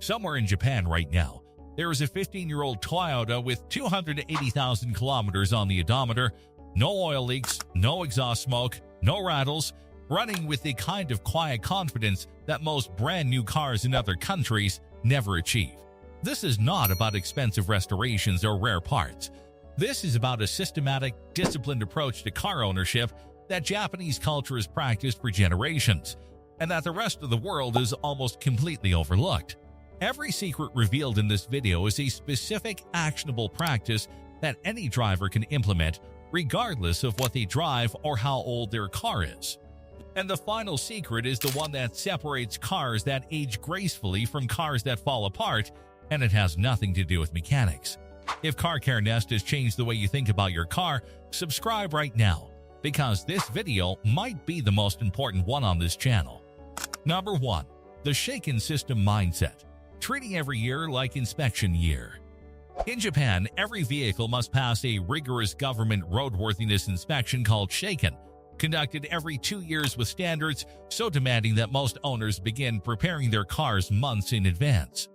Somewhere in Japan right now, there is a 15-year-old Toyota with 280,000 kilometers on the odometer, no oil leaks, no exhaust smoke, no rattles, running with the kind of quiet confidence that most brand new cars in other countries never achieve. This is not about expensive restorations or rare parts. This is about a systematic, disciplined approach to car ownership that Japanese culture has practiced for generations, and that the rest of the world is almost completely overlooked. Every secret revealed in this video is a specific, actionable practice that any driver can implement, regardless of what they drive or how old their car is. And the final secret is the one that separates cars that age gracefully from cars that fall apart, and it has nothing to do with mechanics. If Car Care Nest has changed the way you think about your car, subscribe right now, because this video might be the most important one on this channel. Number 1. The shaken system mindset. Treating every year like inspection year. In Japan, every vehicle must pass a rigorous government roadworthiness inspection called shaken, conducted every 2 years with standards so demanding that most owners begin preparing their cars months in advance.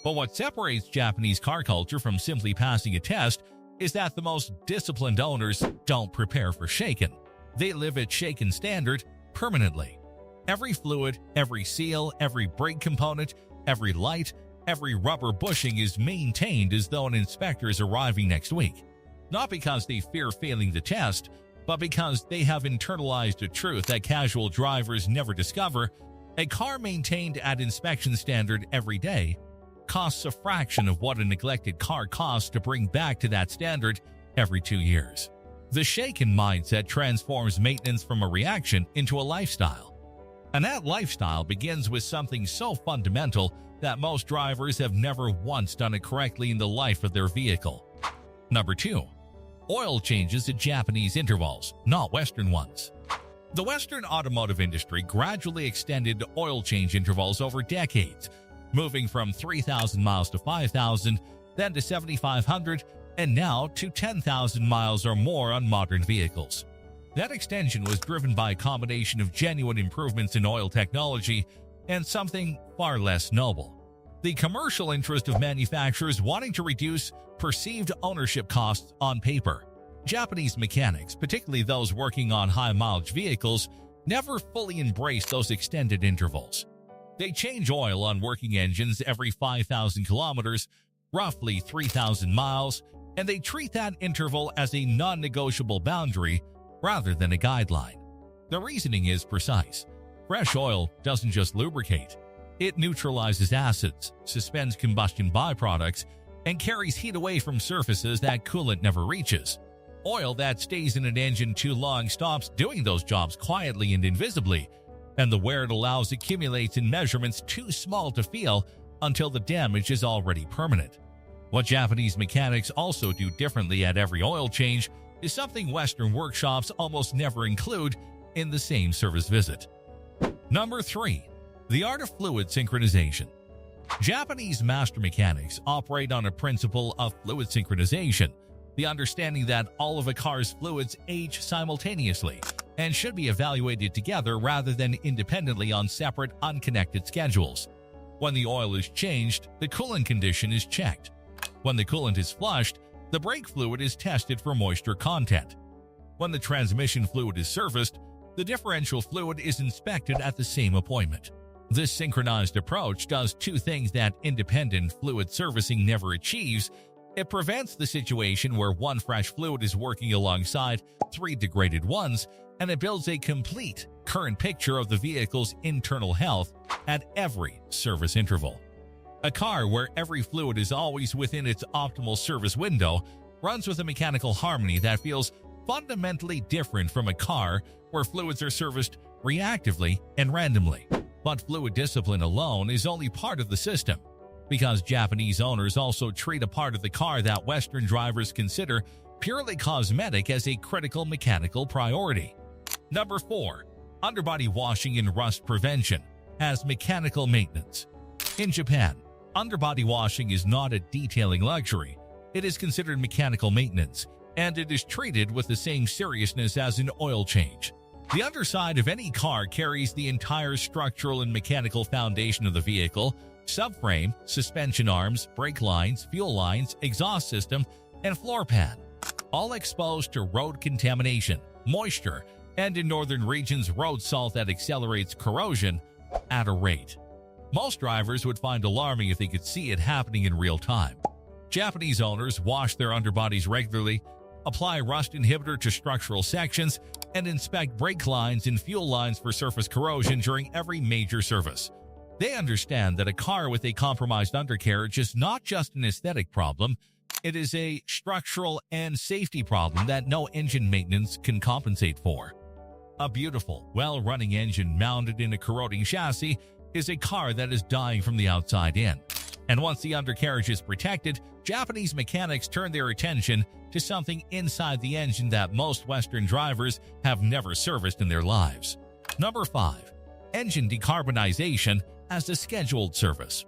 But what separates Japanese car culture from simply passing a test is that the most disciplined owners don't prepare for shaken. They live at shaken standard permanently. Every fluid, every seal, every brake component, every light, every rubber bushing is maintained as though an inspector is arriving next week. Not because they fear failing the test, but because they have internalized a truth that casual drivers never discover: a car maintained at inspection standard every day costs a fraction of what a neglected car costs to bring back to that standard every 2 years. The shaken mindset transforms maintenance from a reaction into a lifestyle. And that lifestyle begins with something so fundamental that most drivers have never once done it correctly in the life of their vehicle. Number 2. Oil changes at Japanese intervals, not Western ones. The Western automotive industry gradually extended oil change intervals over decades, moving from 3,000 miles to 5,000, then to 7,500, and now to 10,000 miles or more on modern vehicles. That extension was driven by a combination of genuine improvements in oil technology and something far less noble: the commercial interest of manufacturers wanting to reduce perceived ownership costs on paper. Japanese mechanics, particularly those working on high-mileage vehicles, never fully embrace those extended intervals. They change oil on working engines every 5,000 kilometers, roughly 3,000 miles, and they treat that interval as a non-negotiable boundary rather than a guideline. The reasoning is precise. Fresh oil doesn't just lubricate. It neutralizes acids, suspends combustion byproducts, and carries heat away from surfaces that coolant never reaches. Oil that stays in an engine too long stops doing those jobs quietly and invisibly, and the wear it allows accumulates in measurements too small to feel until the damage is already permanent. What Japanese mechanics also do differently at every oil change is something Western workshops almost never include in the same service visit. Number 3. The art of fluid synchronization. Japanese master mechanics operate on a principle of fluid synchronization, the understanding that all of a car's fluids age simultaneously and should be evaluated together rather than independently on separate, unconnected schedules. When the oil is changed, the coolant condition is checked. When the coolant is flushed, the brake fluid is tested for moisture content. When the transmission fluid is serviced, the differential fluid is inspected at the same appointment. This synchronized approach does two things that independent fluid servicing never achieves. It prevents the situation where one fresh fluid is working alongside 3 degraded ones, and it builds a complete, current picture of the vehicle's internal health at every service interval. A car where every fluid is always within its optimal service window runs with a mechanical harmony that feels fundamentally different from a car where fluids are serviced reactively and randomly. But fluid discipline alone is only part of the system, because Japanese owners also treat a part of the car that Western drivers consider purely cosmetic as a critical mechanical priority. Number 4. Underbody washing and rust prevention as mechanical maintenance. In Japan, underbody washing is not a detailing luxury. It is considered mechanical maintenance, and it is treated with the same seriousness as an oil change. The underside of any car carries the entire structural and mechanical foundation of the vehicle, subframe, suspension arms, brake lines, fuel lines, exhaust system, and floor pan, all exposed to road contamination, moisture, and in northern regions road salt that accelerates corrosion at a rate most drivers would find alarming if they could see it happening in real time. Japanese owners wash their underbodies regularly, apply rust inhibitor to structural sections, and inspect brake lines and fuel lines for surface corrosion during every major service. They understand that a car with a compromised undercarriage is not just an aesthetic problem, it is a structural and safety problem that no engine maintenance can compensate for. A beautiful, well-running engine mounted in a corroding chassis is a car that is dying from the outside in. And once the undercarriage is protected, Japanese mechanics turn their attention to something inside the engine that most Western drivers have never serviced in their lives. Number 5. Engine decarbonization as a scheduled service.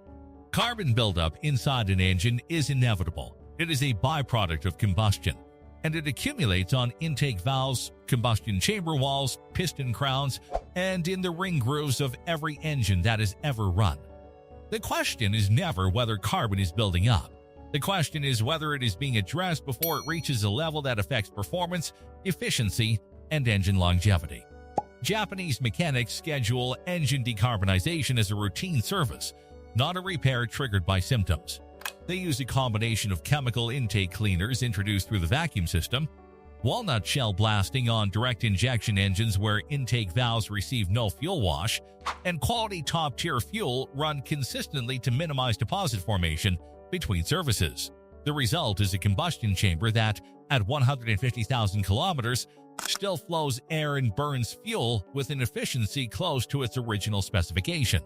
Carbon buildup inside an engine is inevitable. It is a byproduct of combustion, and it accumulates on intake valves, combustion chamber walls, piston crowns, and in the ring grooves of every engine that has ever run. The question is never whether carbon is building up. The question is whether it is being addressed before it reaches a level that affects performance, efficiency, and engine longevity. Japanese mechanics schedule engine decarbonization as a routine service, not a repair triggered by symptoms. They use a combination of chemical intake cleaners introduced through the vacuum system, walnut shell blasting on direct injection engines where intake valves receive no fuel wash, and quality top-tier fuel run consistently to minimize deposit formation between services. The result is a combustion chamber that, at 150,000 kilometers, still flows air and burns fuel with an efficiency close to its original specification.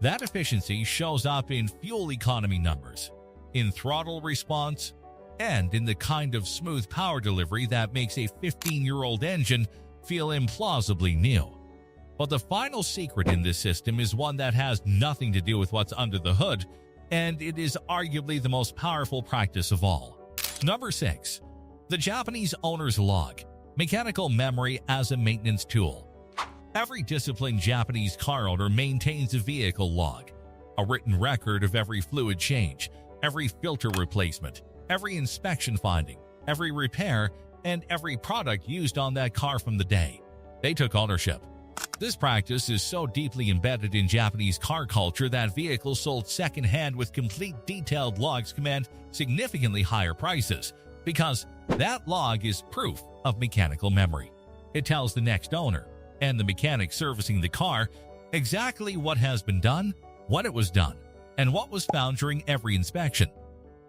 That efficiency shows up in fuel economy numbers, in throttle response, and in the kind of smooth power delivery that makes a 15-year-old engine feel implausibly new. But the final secret in this system is one that has nothing to do with what's under the hood, and it is arguably the most powerful practice of all. Number 6. The Japanese owner's log. Mechanical memory as a maintenance tool. Every disciplined Japanese car owner maintains a vehicle log, a written record of every fluid change, every filter replacement, every inspection finding, every repair, and every product used on that car from the day they took ownership. This practice is so deeply embedded in Japanese car culture that vehicles sold second-hand with complete detailed logs command significantly higher prices, because that log is proof of mechanical memory. It tells the next owner, and the mechanic servicing the car, exactly what has been done, when it was done, and what was found during every inspection.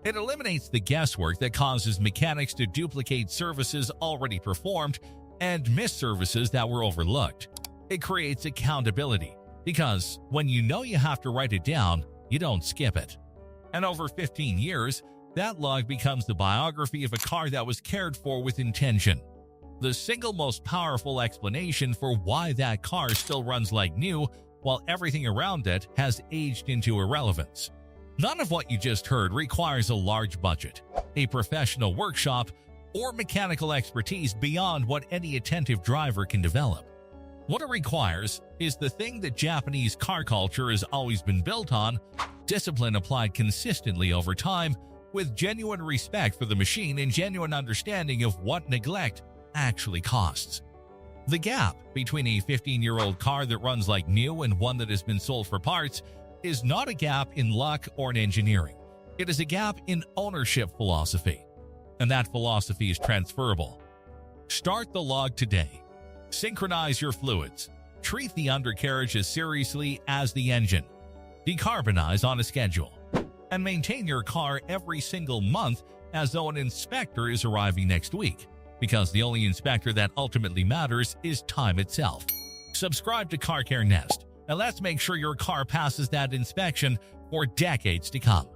It eliminates the guesswork that causes mechanics to duplicate services already performed and miss services that were overlooked. It creates accountability, because when you know you have to write it down, you don't skip it. And over 15 years, that log becomes the biography of a car that was cared for with intention. The single most powerful explanation for why that car still runs like new while everything around it has aged into irrelevance. None of what you just heard requires a large budget, a professional workshop, or mechanical expertise beyond what any attentive driver can develop. What it requires is the thing that Japanese car culture has always been built on: discipline applied consistently over time, with genuine respect for the machine and genuine understanding of what neglect actually costs. The gap between a 15-year-old car that runs like new and one that has been sold for parts is not a gap in luck or in engineering. It is a gap in ownership philosophy, and that philosophy is transferable. Start the log today. Synchronize your fluids. Treat the undercarriage as seriously as the engine. Decarbonize on a schedule. And maintain your car every single month as though an inspector is arriving next week, because the only inspector that ultimately matters is time itself. Subscribe to Car Care Nest, and let's make sure your car passes that inspection for decades to come.